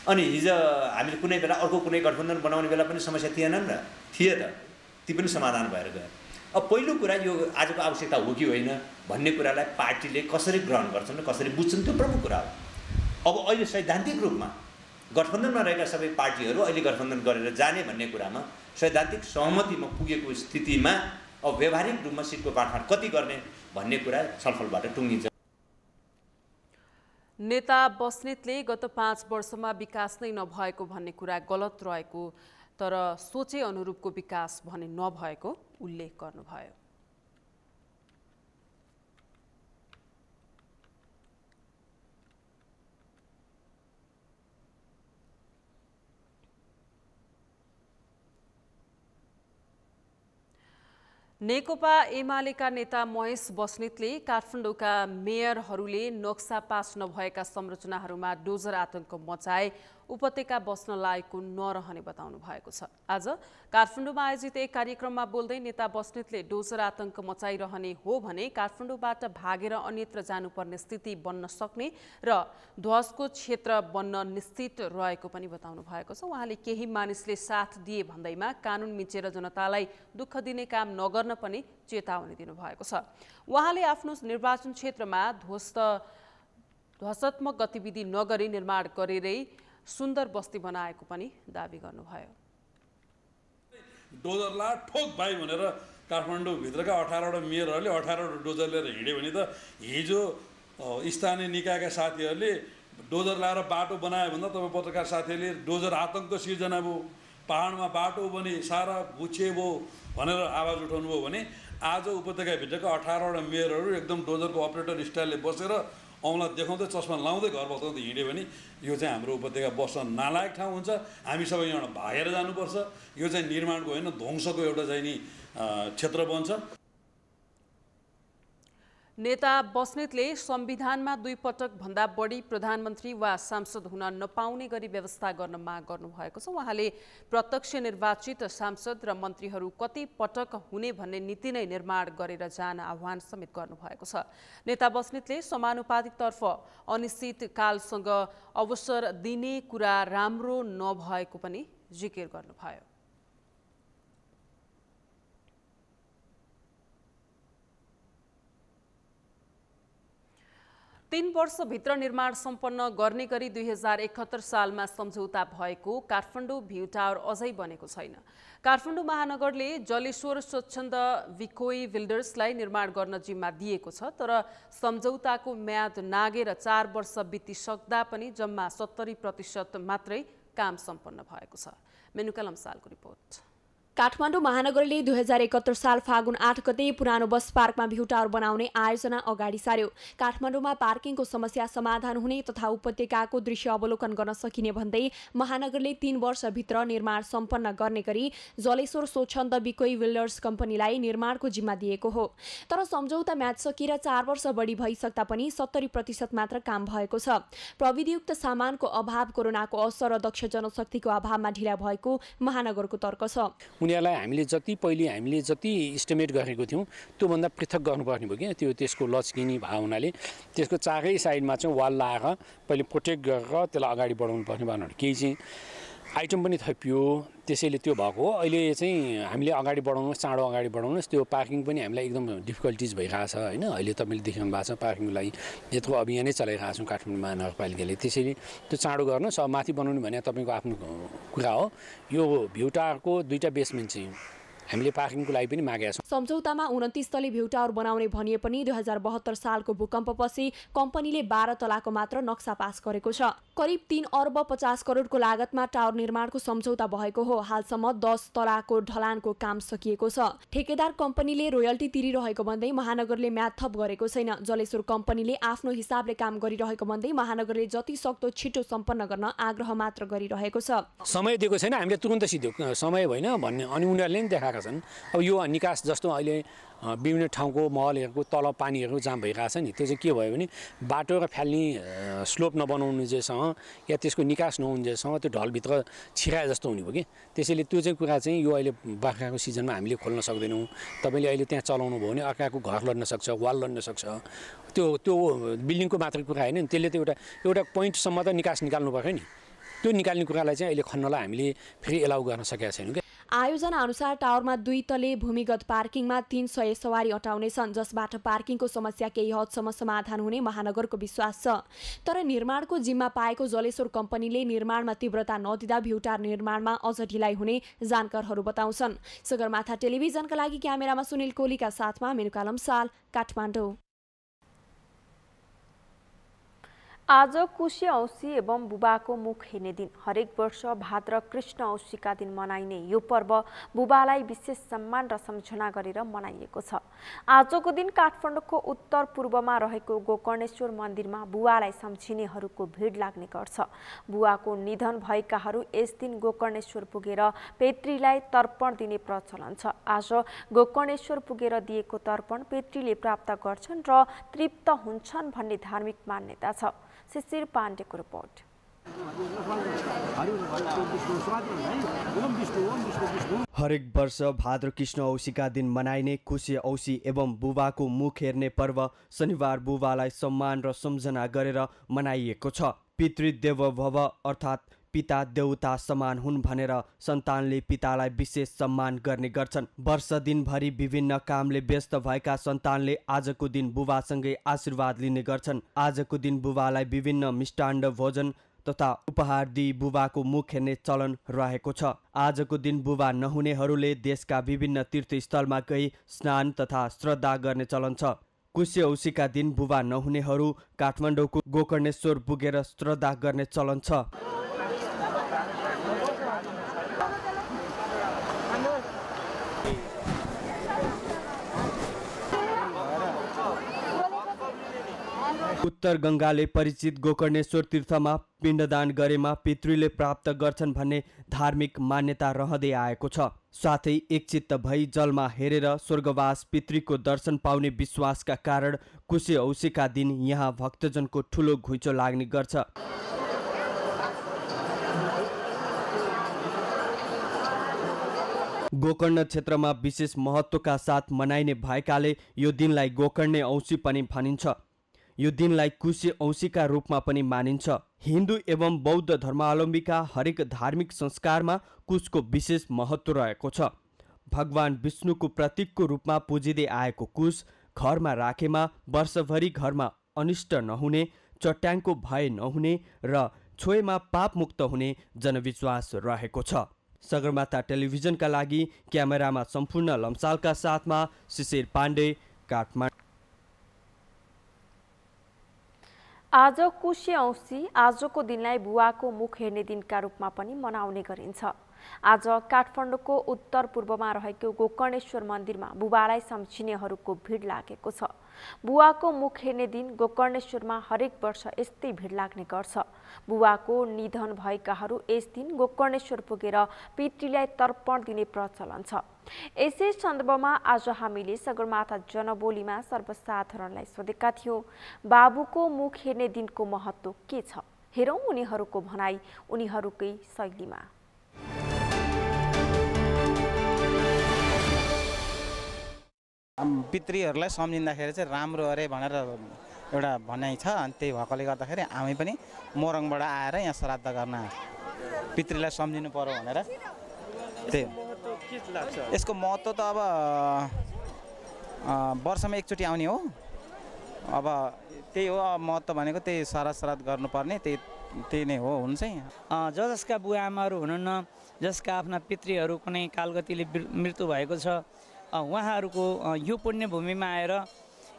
[SPEAKER 20] अनि हिजो हामीले कुनै बेला अर्को कुनै गठबन्धन बनाउने बेला पनि समस्या थिएनन् र, थिए त, ती पनि समाधान भएर गयो। अब पहिलो कुरा यो आजको आवश्यकता हो कि होइन भन्ने कुरालाई पार्टीले कसरी ग्रहण गर्छन् र कसरी बुझ्छन् त्यो प्रमुख कुरा हो। अब अहिले सैद्धान्तिक रूपमा गठबन्धनमा रहेका सबै पार्टीहरू अहिले गठबन्धन गरेर जाने भन्ने कुरामा सैद्धान्तिक सहमतिमा पुगेको स्थितिमा अब व्यावहारिक रूपमा सिटको बाँडफाँड कति गर्ने भन्ने कुरा छलफलबाट टुङ्गिन्छ।
[SPEAKER 2] नेता बस्नेतले गत 5 वर्षमा विकास नै नभएको भन्ने कुरा गलत रहेको, तर सोचे अनुरूपको विकास भने नभएको उल्लेख गर्नुभयो। नेकपा एमालेका नेता महेश बस्नेतले काठमाडौँका मेयरहरूले नक्सा पास नभएका संरचनाहरूमा डोजर आतंक मचाए उपत्यका बस्न लागेको नरहने बताउनु भएको छ। आज काठमाडौँमा आयोजित एक कार्यक्रममा बोल्दै नेता बस्नेतले डोजर आतंक मचाइरहने हो भने काठमाडौँबाट भागेर अन्यत्र जानुपर्ने स्थिति बन्न सक्ने र ध्वजको क्षेत्र बन्न निश्चित रहेको पनि बताउनु भएको छ। उहाँले केही मानिसले साथ दिए भन्दैमा कानुन मिचेर जनतालाई दुःख दिने काम नगर्न पनि चेतावनी दिनुभएको छ। उहाँले आफ्नो निर्वाचन क्षेत्रमा ध्वंसात्मक गतिविधि नगरी निर्माण गरेरै सुन्दर बस्ती बनाएको पनि दावी गर्नुभयो।
[SPEAKER 21] डोजरलाई ठोक भाइ भनेर काठमाडौँभित्रका 18वटा मेयरहरूले 18वटा डोजर लिएर हिँड्यो भने त हिजो स्थानीय निकायका साथीहरूले डोजर लाएर बाटो बनायो भन्दा तपाईँ पत्रकार साथीहरूले डोजर आतङ्क सिर्जना भयो, पहाडमा बाटो बने सारा गुछे भयो भनेर आवाज उठाउनु भयो भने आज उपत्यकाभित्रका 18वटा मेयरहरू एकदम डोजरको अपरेटर स्टाइलले बसेर औँला देखाउँदै चस्मा लाउँदै घर बसाउँदै हिँड्यो भने यो चाहिँ हाम्रो उपत्यका बस्न नालायक ठाउँ हुन्छ। हामी सबै यहाँबाट भागेर जानुपर्छ। यो चाहिँ निर्माणको होइन ध्वंसको एउटा चाहिँ नि क्षेत्र बन्छ।
[SPEAKER 2] नेता बस्नेतले संविधानमा 2 पटक भन्दा बढी प्रधानमन्त्री वा सांसद हुन नपाउने गरी व्यवस्था गर्न माग गर्नुभएको छ। उहाँले प्रत्यक्ष निर्वाचित सांसद र मन्त्रीहरू कति पटक हुने भन्ने नीति नै निर्माण गरेर जान आह्वान समेत गर्नुभएको छ। नेता बस्नेतले समानुपातिकतर्फ अनिश्चितकालसँग अवसर दिने कुरा राम्रो नभएको पनि जिकिर गर्नुभयो। 3 वर्षभित्र निर्माण सम्पन्न गर्ने गरी 2071 सालमा सम्झौता भएको काठमाडौँ भ्यू टावर अझै बनेको छैन। काठमाडौँ महानगरले जलेश्वर स्वच्छन्द विकोई बिल्डर्सलाई निर्माण गर्न जिम्मा दिएको छ, तर सम्झौताको म्याद नागेर 4 वर्ष बितिसक्दा पनि जम्मा 70% मात्रै काम सम्पन्न भएको छ। मेनुका लम्सालको रिपोर्ट।
[SPEAKER 3] काठमाडौँ महानगरले 2071 साल फागुन 8 गते पुरानो बस पार्कमा भ्यू टावर बनाउने आयोजना अगाडि सार्यो। काठमाडौँमा पार्किङको समस्या समाधान हुने तथा उपत्यकाको दृश्य अवलोकन गर्न सकिने भन्दै महानगरले 3 वर्षभित्र निर्माण सम्पन्न गर्ने गरी जलेश्वर स्वच्छन्द बिकोई बिल्डर्स कम्पनीलाई निर्माणको जिम्मा दिएको हो। तर सम्झौता म्याद सकिएर 4 वर्ष बढी भइसक्दा पनि 70% मात्र काम भएको छ। प्रविधियुक्त सामानको अभाव, कोरोनाको असर र दक्ष जनशक्तिको अभावमा ढिला भएको महानगरको तर्क छ।
[SPEAKER 22] उनीहरूलाई हामीले जति इस्टिमेट गरेको थियौँ त्योभन्दा पृथक गर्नुपर्ने भयो कि त्यसको लचकिनी भाव हुनाले त्यसको चारै साइडमा चाहिँ वाल लगाएर पहिले प्रोटेक्ट गरेर त्यसलाई अगाडि बढाउनु पर्ने भनेर केही चाहिँ आइटम पनि थपियो। त्यसैले त्यो भएको हो। अहिले चाहिँ हामीले अगाडि बढाउनुहोस्, चाँडो अगाडि बढाउनुहोस्। त्यो पार्किङ पनि हामीलाई एकदम डिफिकल्टिज भइरहेछ होइन। अहिले तपाईँले देख्नु भएको छ पार्किङको लागि यत्रो अभियानै चलाइरहेको छौँ काठमाडौँ महानगरपालिकाले। त्यसैले त्यो चाँडो गर्नुहोस्। अब माथि बनाउनु भने तपाईँको आफ्नो कुरा हो। यो भ्यू टावरको 2टा बेसमेन्ट चाहिँ हामीले पार्किङको लागि पनि मागेका छौँ।
[SPEAKER 3] सम्झौतामा 29 तले भ्यू टावर बनाउने भनिए पनि 2072 सालको भूकम्पपछि कम्पनीले 12 तलाको मात्र नक्सा पास गरेको छ। करिब 3 अर्ब 50 करोडको लागतमा टावर निर्माणको सम्झौता भएको हो। हालसम्म 10 तलाको ढलानको काम सकिएको छ। ठेकेदार कम्पनीले रोयल्टी तिरिरहेको भन्दै महानगरले म्याद थप गरेको छैन। जलेश्वर कम्पनीले आफ्नो हिसाबले काम गरिरहेको भन्दै महानगरले जति सक्दो छिटो सम्पन्न गर्न आग्रह मात्र गरिरहेको छ।
[SPEAKER 22] समय दिएको छैन, हामीले तुरुन्त सिध्यो समय होइन भन्ने अनि उनीहरूले नि देखाएका छन्। अब यो निकास जस्तो अहिले विभिन्न ठाउँको महलहरूको तल पानीहरू जाम भइरहेको छ नि, त्यो चाहिँ के भयो भने बाटो र फ्याल्ने स्लोप नबनाउनुजेसँग या त्यसको निकास नहुन्जेसँग त्यो ढलभित्र छिराए जस्तो हुने भयो कि। त्यसैले त्यो चाहिँ कुरा चाहिँ यो अहिले बर्खाको सिजनमा हामीले खोल्न सक्दैनौँ। तपाईँले अहिले त्यहाँ चलाउनु भयो भने अर्काको घर लड्न सक्छ, वाल लड्न सक्छ। त्यो बिल्डिङको मात्रै कुरा होइन नि, त्यसले त एउटा पोइन्टसम्म त निकास निकाल्नु पर्यो नि। त्यो निकाल्ने कुरालाई चाहिँ अहिले खन्नलाई हामीले फेरि एलाउ गर्न सकेका छैनौँ क्या।
[SPEAKER 3] आयोजना अनुसार टावरमा 2 तले भूमिगत पार्किङमा 300 सवारी अटाउनेछन्, जसबाट पार्किङको समस्या केही हदसम्म समाधान हुने महानगरको विश्वास छ। तर निर्माणको जिम्मा पाएको जलेश्वर कम्पनीले निर्माणमा तीव्रता नदिँदा भ्यू टावर निर्माणमा अझ ढिलाइ हुने जानकारहरू बताउँछन्। सगरमाथा टेलिभिजनका लागि क्यामेरामा सुनिल कोलीका साथमा मेनुका लम्साल, काठमाडौँ।
[SPEAKER 1] आज कुशे औँसी एवं बुबाको मुख हेर्ने दिन। हरेक वर्ष भाद्र कृष्ण औँसीका दिन मनाइने यो पर्व बुबालाई विशेष सम्मान र सम्झना गरेर मनाइएको छ। आजको दिन काठमाडौँको उत्तर पूर्वमा रहेको गोकर्णेश्वर मन्दिरमा बुवालाई सम्झिनेहरूको भिड लाग्ने गर्छ। बुवाको निधन भएकाहरू यस दिन गोकर्णेश्वर पुगेर पेत्रीलाई तर्पण दिने प्रचलन छ। आज गोकर्णेश्वर पुगेर दिएको तर्पण पेत्रीले प्राप्त गर्छन् र तृप्त हुन्छन् भन्ने धार्मिक मान्यता छ। शिशिर पाण्डेको रिपोर्ट।
[SPEAKER 11] हरेक वर्ष भाद्र कृष्ण औँसीका दिन मनाइने कुशे औँसी एवं बुबाको मुख हेर्ने पर्व शनिबार बुबालाई सम्मान र सम्झना गरेर मनाइएको छ। पितृदेव भव अर्थात् पिता देउता समान हुन् भनेर सन्तानले पितालाई विशेष सम्मान गर्ने गर्छन्। वर्ष दिनभरि विभिन्न कामले व्यस्त भएका सन्तानले आजको दिन बुबासँगै आशीर्वाद लिने गर्छन्। आजको दिन बुबालाई विभिन्न मिष्टान्न भोजन तथा उपहार दिई बुबाको मुख हेर्ने चलन रहेको छ। आजको दिन बुबा नहुनेहरूले देशका विभिन्न तीर्थस्थलमा गई स्नान तथा श्रद्धा गर्ने चलन छ। कुशे औँसीका दिन बुबा नहुनेहरू काठमाडौँको गोकर्णेश्वर पुगेर श्रद्धा गर्ने चलन छ। उत्तर गंगाले परिचित गोकर्णेश्वर तीर्थमा पिण्डदान गरेमा पितृले प्राप्त गर्छन् भन्ने धार्मिक मान्यता रहँदै आएको छ। साथै एकचित्त भई जलमा हेरेर स्वर्गवास पितृको दर्शन पाउने विश्वासका कारण कुशे औँसीका दिन यहाँ भक्तजनको ठुलो घुइँचो लाग्ने गर्छ। गोकर्ण क्षेत्रमा विशेष महत्त्वका साथ मनाइने भएकाले यो दिनलाई गोकर्णे औँसी पनि भनिन्छ। यो दिनलाई कुशे औँसीका रूपमा पनि मानिन्छ। हिन्दू एवं बौद्ध धर्मावलम्बीका हरेक धार्मिक संस्कारमा कुशको विशेष महत्त्व रहेको छ। भगवान विष्णुको प्रतीकको रूपमा पूजिँदै आएको कुश घरमा राखेमा वर्षभरि घरमा अनिष्ट नहुने, चट्याङको भय नहुने र छोएमा पापमुक्त हुने जनविश्वास रहेको छ। सगरमाथा टेलिभिजनका लागि क्यामेरामा सम्पूर्ण लम्सालका साथमा शिशिर पाण्डे, काठमाडौँ।
[SPEAKER 1] आज कुशे औँसी आजको दिनलाई बुवाको मुख हेर्ने दिनका रूपमा पनि मनाउने गरिन्छ। आज काठमाडौँको उत्तर पूर्वमा रहेको गोकर्णेश्वर मन्दिरमा बुबालाई सम्झिनेहरूको भिड लागेको छ। बुवाको मुख हेर्ने दिन गोकर्णेश्वरमा हरेक वर्ष यस्तै भिड लाग्ने गर्छ। बुवाको निधन भएकाहरू यस दिन गोकर्णेश्वर पुगेर पितृलाई तर्पण दिने प्रचलन छ। यसै सन्दर्भमा आज हामीले सगरमाथा जनबोलीमा सर्वसाधारणलाई सोधेका थियौं, बाबुको मुख हेर्ने दिनको महत्त्व के छ? हेरौं उनीहरूको भनाई उनीहरूकै शैलीमा।
[SPEAKER 5] पितृहरूलाई सम्झिँदाखेरि चाहिँ राम्रो अरे भनेर एउटा भनाइ छ। अनि त्यही भएकोले गर्दाखेरि हामी पनि मोरङबाट आएर यहाँ श्राद्ध गर्न पितृलाई सम्झिनु पर्यो भनेर त्यही यसको महत्त्व त अब वर्षमा एकचोटि आउने हो। अब त्यही हो महत्त्व भनेको, त्यही श्राद्ध गर्नुपर्ने त्यही नै हो हुन चाहिँ।
[SPEAKER 6] जसका बुवा आमाहरू हुनुहुन्न, जसका आफ्ना पितृहरू कुनै कालगतिले मृत्यु भएको छ, उहाँहरूको यो पुण्यभूमिमा आएर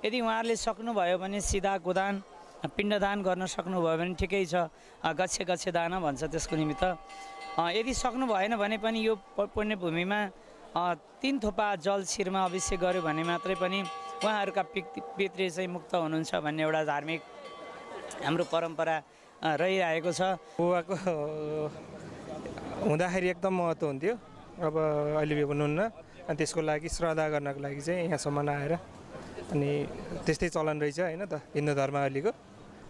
[SPEAKER 6] यदि उहाँहरूले सक्नुभयो भने सिधा गोदान पिण्डदान गर्न सक्नुभयो भने ठिकै छ। गच्छे दान भन्छ त्यसको निमित्त। यदि सक्नु भएन भने पनि यो पुण्यभूमिमा 3 थोपा जल शिरमा अभिषेक गर्यो भने मात्रै पनि उहाँहरूका पितृ चाहिँ मुक्त हुनुहुन्छ भन्ने एउटा धार्मिक हाम्रो परम्परा रहिरहेको छ।
[SPEAKER 23] बुवाको हुँदाखेरि एकदम महत्त्व हुन्थ्यो। अब अहिले हुनुहुन्न, अनि त्यसको लागि श्रद्धा गर्नको लागि चाहिँ यहाँसम्म आएर अनि त्यस्तै चलन रहेछ होइन त हिन्दू धर्मावलीको।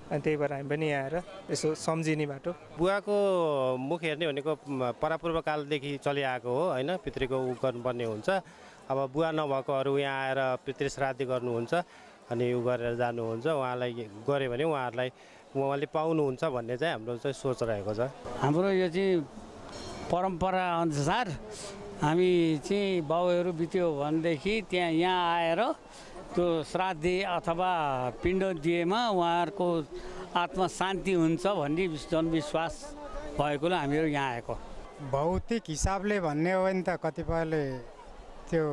[SPEAKER 23] अनि त्यही भएर हामी पनि यहाँ आएर यसो सम्झिने बाटो।
[SPEAKER 24] बुवाको मुख हेर्ने भनेको परापूर्व कालदेखि चलिआएको हो होइन। पितृको उ गर्नुपर्ने हुन्छ। अब बुवा नभएकोहरू यहाँ आएर पितृ श्राद्ध गर्नुहुन्छ अनि उ गरेर जानुहुन्छ। उहाँलाई गऱ्यो भने उहाँले पाउनुहुन्छ भन्ने चाहिँ हाम्रो चाहिँ सोच रहेको छ।
[SPEAKER 6] हाम्रो यो चाहिँ परम्परा अनुसार हामी चाहिँ बाउहरू बित्यो भनेदेखि यहाँ आएर त्यो श्राद्धि अथवा पिण्ड दिएमा उहाँहरूको आत्मा शान्ति हुन्छ भन्ने जनविश्वास भएकोले हामीहरू यहाँ आएको।
[SPEAKER 25] भौतिक हिसाबले भन्ने हो भने त कतिपयले त्यो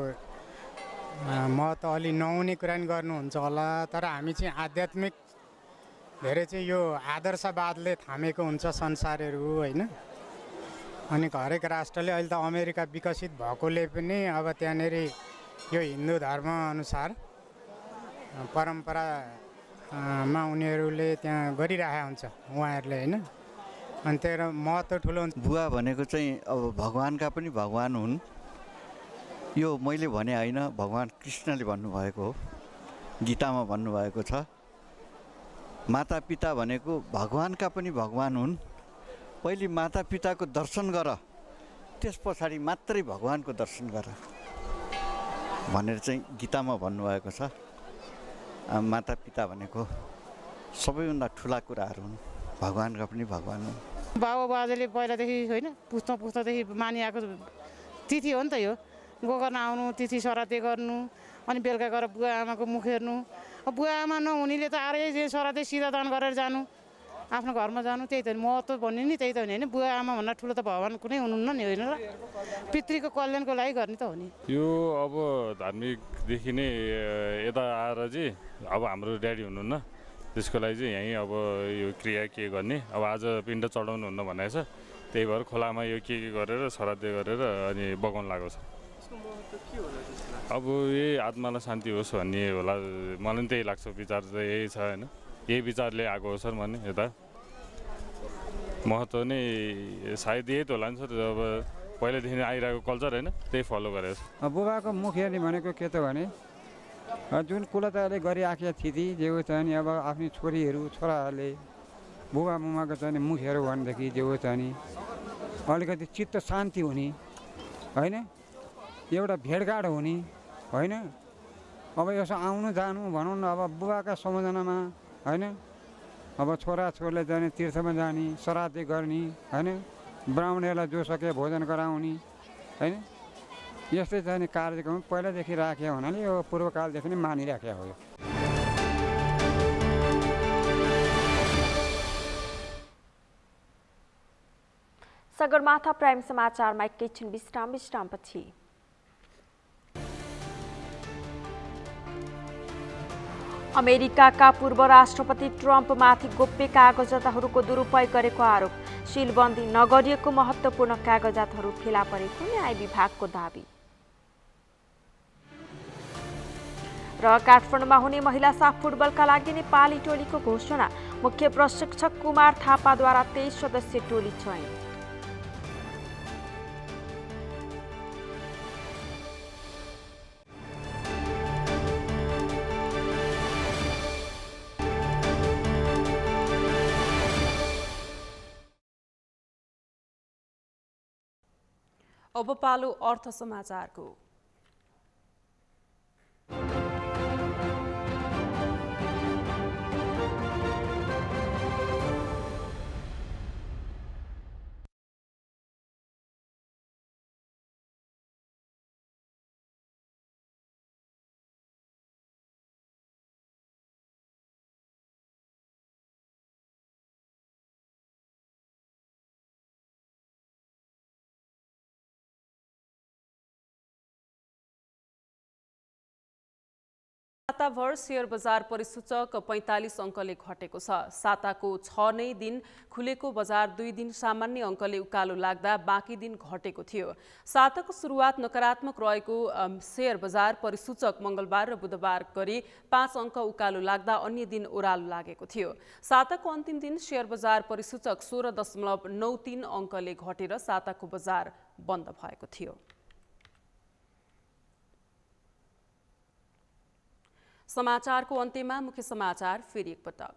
[SPEAKER 25] महत्त्व अलि नहुने कुरा नि गर्नुहुन्छ होला। तर हामी चाहिँ आध्यात्मिक धेरै चाहिँ यो आदर्शवादले थामेको हुन्छ संसारहरू होइन। अनि हरेक राष्ट्रले अहिले त अमेरिका विकसित भएकोले पनि अब त्यहाँनिर यो हिन्दू धर्म अनुसार परम्परामा उनीहरूले त्यहाँ गरिरहेको हुन्छ उहाँहरूले होइन। अनि त्यही महत्त्व ठुलो हुन्छ।
[SPEAKER 26] बुवा भनेको चाहिँ अब भगवान्का पनि भगवान् हुन्। यो मैले भने होइन, भगवान् कृष्णले भन्नुभएको हो, गीतामा भन्नुभएको छ। माता पिता भनेको भगवान्का पनि भगवान् हुन्। पहिले माता पिताको दर्शन गर, त्यस पछाडि मात्रै भगवान्को दर्शन गर भनेर चाहिँ गीतामा भन्नुभएको छ। माता पिता भनेको सबैभन्दा ठुला कुराहरू हुन्, भगवान्का पनि भगवान् हुन्।
[SPEAKER 27] बाबु बाजेले पहिलादेखि होइन पुस्तादेखि मानिआएको तिथि हो नि त यो। गोकर्ण आउनु, तिथि श्राद्ध गर्नु, अनि बेलुका गएर बुवा आमाको मुख हेर्नु। बुवा आमा नहुनेले त आएर श्राद्ध सिधा दान गरेर जानु, आफ्नो घरमा जानु। त्यही त महत्त्व भन्ने नि त्यही त हो नि होइन। बुवा आमा भन्दा ठुलो त भगवान् कुनै हुनुहुन्न नि होइन र। पितृको कल्याणको लागि गर्ने त हो नि।
[SPEAKER 28] यो अब धार्मिकदेखि नै यता आएर चाहिँ अब हाम्रो ड्याडी हुनुहुन्न, त्यसको लागि चाहिँ यहीँ अब यो क्रिया के गर्ने। अब आज पिण्ड चढाउनु हुन्न भनेको छ, त्यही भएर खोलामा यो के गरेर श्राद्ध गरेर अनि बगाउनु लागेको छ। अब यही आत्मालाई शान्ति होस् भन्ने होला, मलाई पनि त्यही लाग्छ। विचार चाहिँ यही छ होइन। यही विचारले आएको हो सर। भने यता महत्त्व नै सायद यही त होला नि सर। अब पहिलादेखि आइरहेको कल्चर होइन, त्यही फलो गरेको छ।
[SPEAKER 29] बुबाको मुख हेर्ने भनेको के त भने जुन कुलताले गरिआएका थिए जे हो चाहिँ अब आफ्नी छोरीहरू छोराहरूले बुबा मुमाको चाहिँ मुख हेऱ्यो भनेदेखि जे हो चाहिँ अलिकति चित्त शान्ति हुने होइन, एउटा भेटघाट हुने होइन। अब यसो आउनु जानु भनौँ न, अब बुबाका सम्झनामा होइन। अब छोराछोरीले जाने तीर्थमा जाने, श्राद्ध गर्ने होइन, ब्राह्मणहरूलाई जो सके भोजन गराउने होइन। यस्तै चाहिँ कार्यक्रम पहिलादेखि राखेको हुनाले यो पूर्वकालदेखि नै मानिराखेको हो।
[SPEAKER 1] सगरमाथा प्राइम समाचारमा एकैछिन विश्रामपछि। अमेरिकाका पूर्व राष्ट्रपति ट्रम्पमाथि गोप्य कागजातहरूको दुरुपयोग गरेको आरोप। सिलबन्दी नगरिएको महत्त्वपूर्ण कागजातहरू फेला परेको न्याय विभागको दाबी। र काठमाडौँमा हुने महिला साफ फुटबलका लागि नेपाली टोलीको घोषणा। मुख्य प्रशिक्षक कुमार थापाद्वारा 23 सदस्यीय टोली चयन।
[SPEAKER 2] अब पालो अर्थ समाचारको। साताभर शेयर बजार परिसूचक 45 अङ्कले घटेको छ। साताको 6 नै दिन खुलेको बजार 2 दिन सामान्य अङ्कले उकालो लाग्दा बाँकी दिन घटेको थियो। साताको सुरुवात नकारात्मक रहेको शेयर बजार परिसूचक मङ्गलबार र बुधबार गरी 5 अङ्क उकालो लाग्दा अन्य दिन ओह्रालो लागेको थियो। साताको अन्तिम दिन शेयर बजार परिसूचक 16.93 अङ्कले घटेर साताको बजार बन्द भएको थियो। समाचारको अन्त्यमा मुख्य समाचार फेरि एकपटक।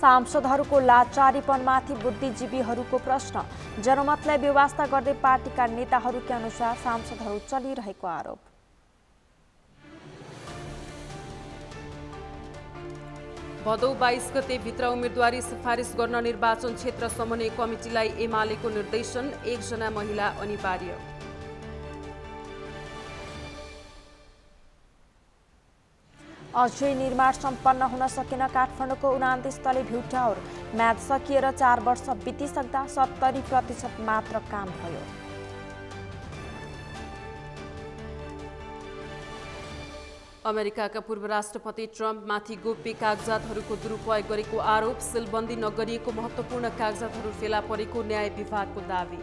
[SPEAKER 1] सांसदहरूको लाचारीपनमाथि बुद्धिजीवीहरूको प्रश्न। जनमतलाई व्यवस्था गर्दै पार्टीका नेताहरूका अनुसार सांसदहरू चलिरहेको आरोप।
[SPEAKER 2] भदौ 22 गते भित्र उम्मेदवारी सिफारिस गर्न निर्वाचन क्षेत्र समन्वय कमिटीलाई एमालेको निर्देशन। 1 जना महिला अनिवार्य।
[SPEAKER 1] अझै निर्माण सम्पन्न हुन सकेन काठमाडौँको 29 तले भ्यू टावर। म्याद सकिएर 4 वर्ष बितिसक्दा 70% मात्र काम भयो।
[SPEAKER 2] अमेरिकाका पूर्व राष्ट्रपति ट्रम्पमाथि गोप्य कागजातहरूको दुरुपयोग गरेको आरोप। सिलबन्दी नगरिएको महत्त्वपूर्ण कागजातहरू फेला परेको न्याय विभागको दाबी।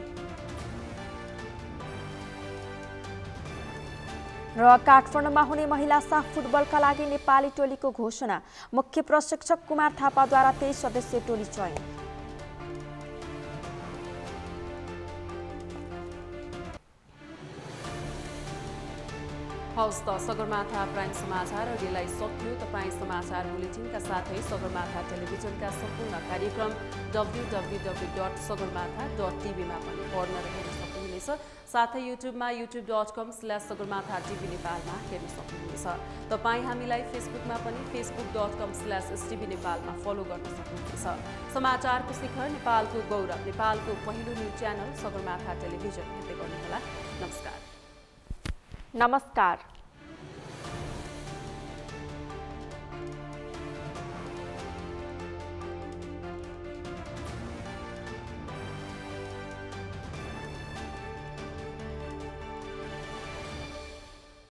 [SPEAKER 1] र काठमाडौँमा हुने महिला साफ फुटबलका लागि नेपाली टोलीको घोषणा। मुख्य प्रशिक्षक कुमार थापाद्वारा 23 सदस्यीय टोली चयन।
[SPEAKER 2] हवस् त सगरमाथा प्राइम समाचार अहिलेलाई सक्यो। तपाईँ समाचार बुलेटिनका साथै सगरमाथा टेलिभिजनका सम्पूर्ण कार्यक्रम www.sagarmatha.tv मा पनि पढ्न र हेर्न सक्नुहुनेछ। साथै युट्युबमा youtube.com/sagarmatha.tv नेपालमा हेर्न सक्नुहुनेछ। तपाईँ हामीलाई फेसबुकमा पनि facebook.com/stv नेपालमा फलो गर्न सक्नुहुनेछ। समाचारको शिखर नेपालको गौरव नेपालको पहिलो न्युज च्यानल सगरमाथा टेलिभिजन हेर्दै गर्नुहोला। नमस्कार।